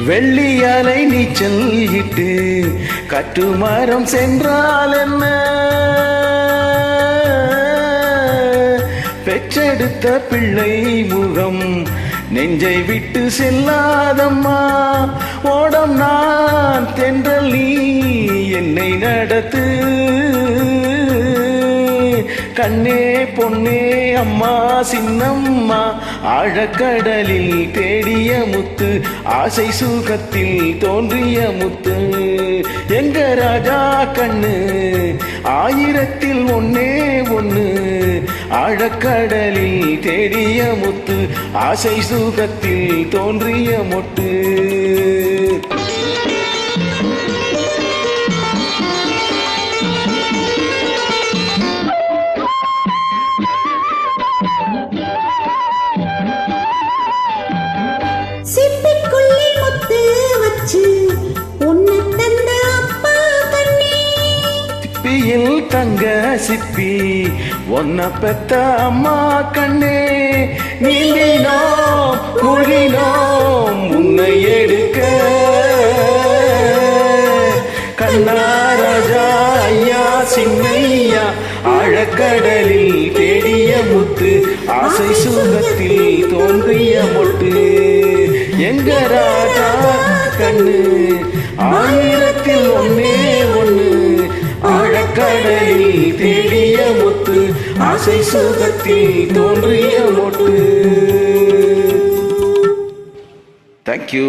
வெள்ளியாலை நீச்சல் இட்டு கட்டுமரம் சென்றால் என்ன, பெற்றெடுத்த பிள்ளை முகம் நெஞ்சை விட்டு செல்லாதம்மா. ஓடம் நான் தென்றல் நீ என்னை நடத்து, கண்ணே பொன்னே அம்மா சின்னம்மா. ஆழக்கடலில் தேடிய முத்து, ஆசை சுகத்தில் தோன்றிய முத்து. எங்க ராஜா கண்ணு ஆயிரத்தில் ஒன்னே ஒண்ணு, ஆழக்கடலில் தேடிய முத்து, ஆசை சுகத்தில் தோன்றிய மொட்டு. சிப்பிக்குள்ளே முத்து வச்சு உன்னை தந்த அப்பா கண்ணே, சிப்பியில் தங்க சிப்பி ஒன்ன பெத்த அம்மா கண்ணே. நீந்தினோம் மூழ்கினோம் உன்னை எடுக்க, கண்ணா ராஜா ஐயா சின்னையா. ஆழக்கடலில் தேடிய முத்து, ஆசை சுகத்தில் தோன்றிய மொட்டு. எங்க ராஜா கண்ணு ஆயிரத்தில் ஒன்னே ஒண்ணு, ஆழக்கடலில் தேடிய முத்து, ஆசை சுகத்தில் தோன்றிய மொட்டு. தேங்க்யூ.